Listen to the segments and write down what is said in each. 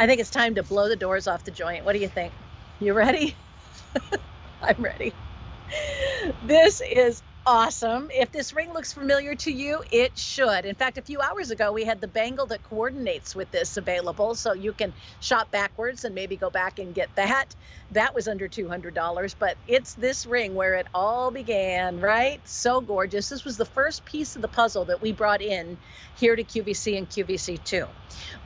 I think it's time to blow the doors off the joint. What do you think? You ready? I'm ready. This is awesome. If this ring looks familiar to you, it should. In fact, a few hours ago, we had the bangle that coordinates with this available, so you can shop backwards and maybe go back and get that. That was under $200, but it's this ring where it all began, right? So gorgeous. This was the first piece of the puzzle that we brought in here to QVC and QVC2.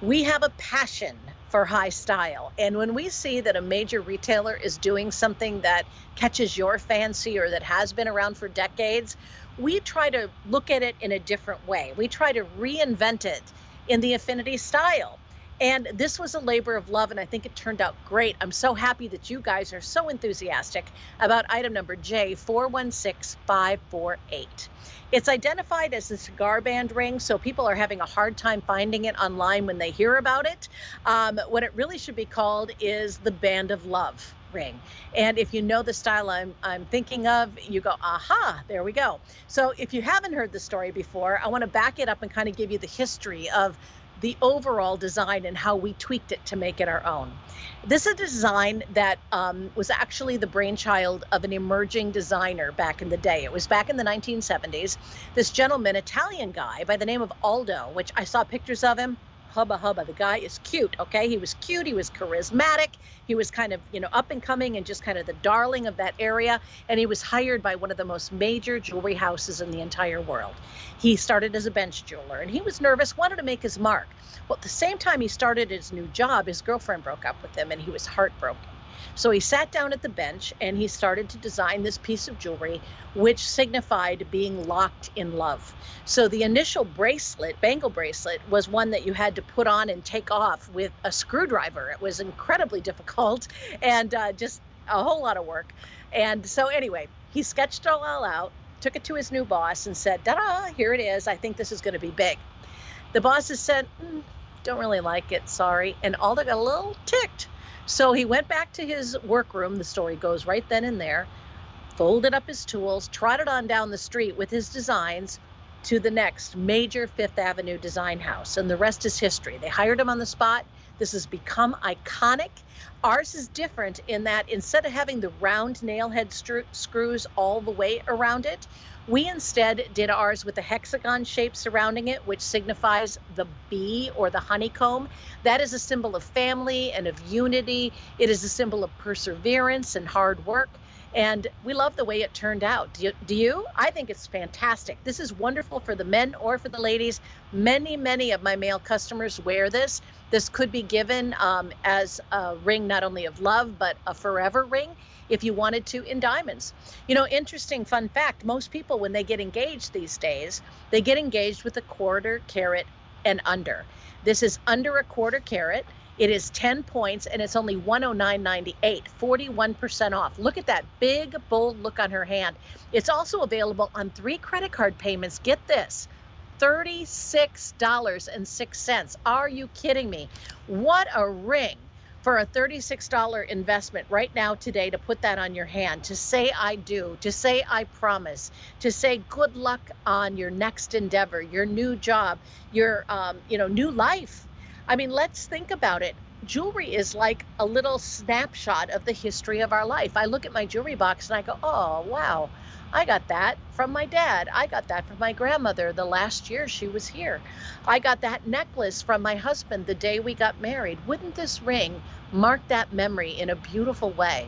We have a passion for high style. And when we see that a major retailer is doing something that catches your fancy or that has been around for decades, we try to look at it in a different way. We try to reinvent it in the Affinity style. And this was a labor of love, and I think it turned out great. I'm so happy that you guys are so enthusiastic about item number J416548. It's identified as the cigar band ring, so people are having a hard time finding it online when they hear about it. What it really should be called is the band of love ring. And if you know the style I'm thinking of, you go, aha, there we go. So if you haven't heard the story before, I want to back it up and kind of give you the history of the overall design and how we tweaked it to make it our own. This is a design that was actually the brainchild of an emerging designer back in the day. It was back in the 1970s. This gentleman, Italian guy by the name of Aldo, which I saw pictures of him. Hubba hubba, the guy is cute, okay? He was cute, he was charismatic, he was kind of, up and coming and just kind of the darling of that area, and he was hired by one of the most major jewelry houses in the entire world. He started as a bench jeweler, and he was nervous, wanted to make his mark. Well, at the same time he started his new job, his girlfriend broke up with him, and he was heartbroken. So he sat down at the bench and he started to design this piece of jewelry, which signified being locked in love. So the initial bracelet, bangle bracelet, was one that you had to put on and take off with a screwdriver. It was incredibly difficult and just a whole lot of work. And so anyway, he sketched it all out, took it to his new boss and said, ta-da, here it is. I think this is going to be big. The bosses said, don't really like it, sorry. And Aldo got a little ticked. So he went back to his workroom, the story goes right then and there, folded up his tools, trotted on down the street with his designs to the next major Fifth Avenue design house. And the rest is history. They hired him on the spot. This has become iconic. Ours is different in that instead of having the round nail head screws all the way around it, we instead did ours with a hexagon shape surrounding it, which signifies the bee or the honeycomb. That is a symbol of family and of unity. It is a symbol of perseverance and hard work. And we love the way it turned out. Do you? I think it's fantastic. This is wonderful for the men or for the ladies. Many, many of my male customers wear this. This could be given as a ring not only of love, but a forever ring if you wanted to in diamonds. Interesting fun fact, most people when they get engaged these days, they get engaged with a 1/4 carat and under. This is under a 1/4 carat. It is 10 points and it's only $109.98, 41% off. Look at that big, bold look on her hand. It's also available on 3 credit card payments. Get this, $36.06. Are you kidding me? What a ring for a $36 investment right now today to put that on your hand, to say I do, to say I promise, to say good luck on your next endeavor, your new job, your new life. I mean, let's think about it. Jewelry is like a little snapshot of the history of our life. I look at my jewelry box and I go, oh, wow, I got that from my dad. I got that from my grandmother the last year she was here. I got that necklace from my husband the day we got married. Wouldn't this ring mark that memory in a beautiful way?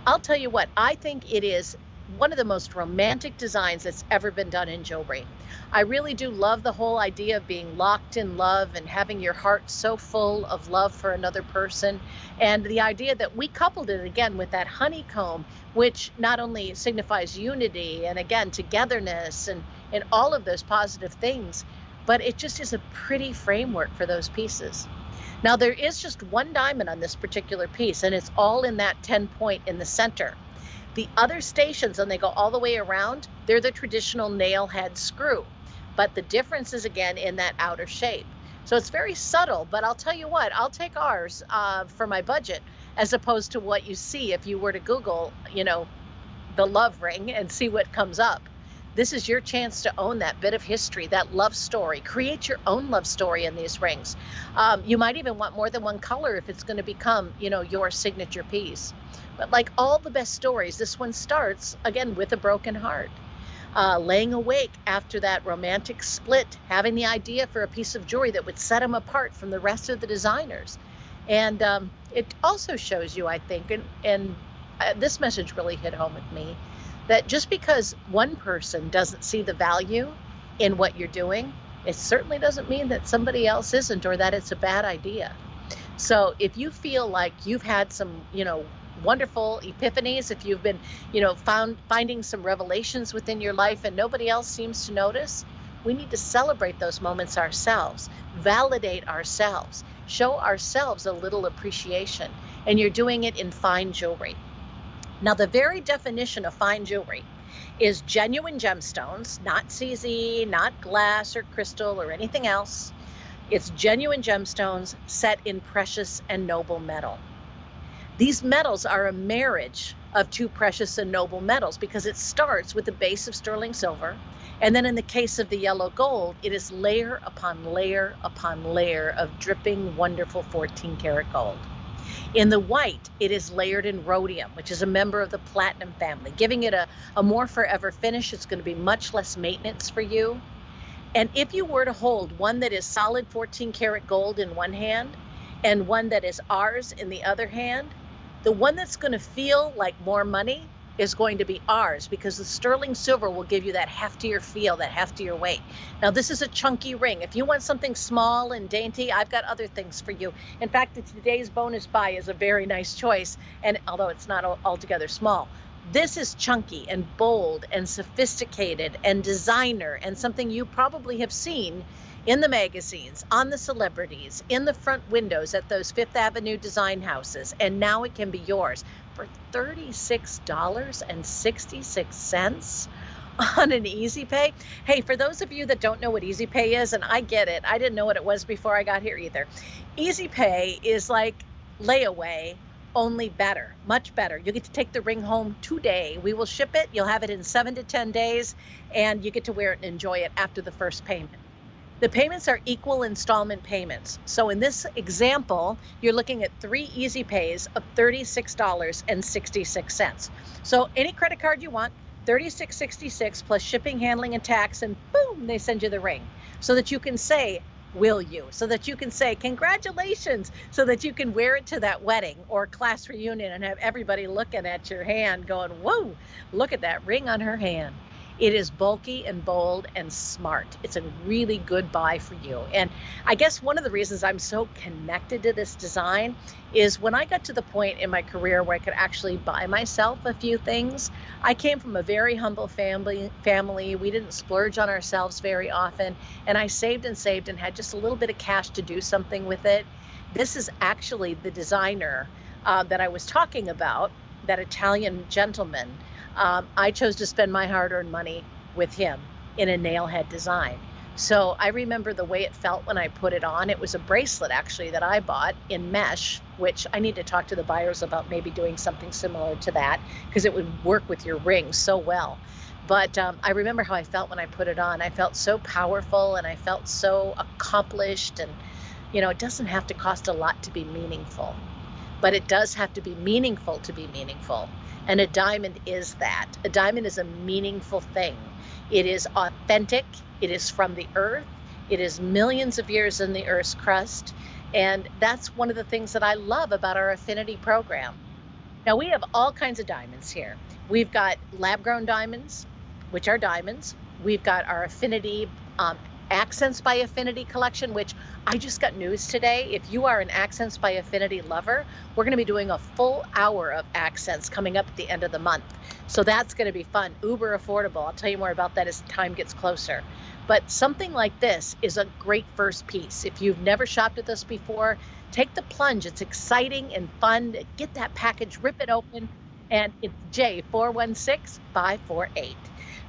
I'll tell you what, I think it is one of the most romantic designs that's ever been done in jewelry. I really do love the whole idea of being locked in love and having your heart so full of love for another person. And the idea that we coupled it again with that honeycomb, which not only signifies unity and again, togetherness and all of those positive things, but it just is a pretty framework for those pieces. Now there is just one diamond on this particular piece and it's all in that 10 point in the center. The other stations, and they go all the way around, they're the traditional nail head screw. But the difference is, again, in that outer shape. So it's very subtle, but I'll tell you what, I'll take ours for my budget as opposed to what you see if you were to Google, the love ring and see what comes up. This is your chance to own that bit of history, that love story. Create your own love story in these rings. You might even want more than one color if it's going to become, your signature piece. But like all the best stories, this one starts again with a broken heart. Laying awake after that romantic split, having the idea for a piece of jewelry that would set him apart from the rest of the designers. And it also shows you, I think, and this message really hit home with me, that just because one person doesn't see the value in what you're doing, it certainly doesn't mean that somebody else isn't, or that it's a bad idea. So if you feel like you've had some, wonderful epiphanies, if you've been, finding some revelations within your life and nobody else seems to notice, we need to celebrate those moments ourselves, validate ourselves, show ourselves a little appreciation. And you're doing it in fine jewelry. Now, the very definition of fine jewelry is genuine gemstones, not CZ, not glass or crystal or anything else. It's genuine gemstones set in precious and noble metal. These metals are a marriage of two precious and noble metals because it starts with the base of sterling silver. And then in the case of the yellow gold, it is layer upon layer upon layer of dripping, wonderful 14-karat gold. In the white, it is layered in rhodium, which is a member of the platinum family, giving it a more forever finish. It's going to be much less maintenance for you. And if you were to hold one that is solid 14-karat gold in one hand and one that is ours in the other hand, the one that's going to feel like more money is going to be ours, because the sterling silver will give you that heftier feel, that heftier weight. Now, this is a chunky ring. If you want something small and dainty, I've got other things for you. In fact, today's bonus buy is a very nice choice, and although it's not altogether small, this is chunky and bold and sophisticated and designer, and something you probably have seen in the magazines, on the celebrities, in the front windows at those Fifth Avenue design houses, and now it can be yours for $36.66 on an Easy Pay. Hey, for those of you that don't know what Easy Pay is, and I get it, I didn't know what it was before I got here either. Easy Pay is like layaway, only better, much better. You get to take the ring home today. We will ship it. You'll have it in 7 to 10 days, and you get to wear it and enjoy it after the first payment. The payments are equal installment payments. So in this example, you're looking at 3 easy pays of $36.66. So any credit card you want, $36.66 plus shipping, handling, and tax, and boom, they send you the ring. So that you can say, will you? So that you can say, congratulations, so that you can wear it to that wedding or class reunion and have everybody looking at your hand going, whoa, look at that ring on her hand. It is bulky and bold and smart. It's a really good buy for you. And I guess one of the reasons I'm so connected to this design is when I got to the point in my career where I could actually buy myself a few things. I came from a very humble family. We didn't splurge on ourselves very often. And I saved and had just a little bit of cash to do something with it. This is actually the designer that I was talking about, that Italian gentleman. I chose to spend my hard-earned money with him in a nailhead design. So I remember the way it felt when I put it on. It was a bracelet, actually, that I bought in mesh, which I need to talk to the buyers about maybe doing something similar to that, because it would work with your ring so well. But I remember how I felt when I put it on. I felt so powerful, and I felt so accomplished. And, it doesn't have to cost a lot to be meaningful, but it does have to be meaningful to be meaningful. And a diamond is that. A diamond is a meaningful thing. It is authentic. It is from the earth. It is millions of years in the earth's crust. And that's one of the things that I love about our Affinity program. Now, we have all kinds of diamonds here. We've got lab-grown diamonds, which are diamonds. We've got our Affinity Accents by Affinity collection, which I just got news today. If you are an Accents by Affinity lover, we're going to be doing a full hour of accents coming up at the end of the month. So that's going to be fun, uber affordable. I'll tell you more about that as time gets closer. But something like this is a great first piece. If you've never shopped with us before, take the plunge. It's exciting and fun. Get that package, rip it open, and it's J416548.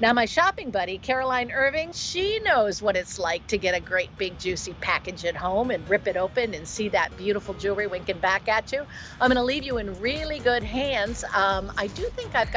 Now, my shopping buddy, Caroline Irving, she knows what it's like to get a great big juicy package at home and rip it open and see that beautiful jewelry winking back at you. I'm going to leave you in really good hands. I do think I've got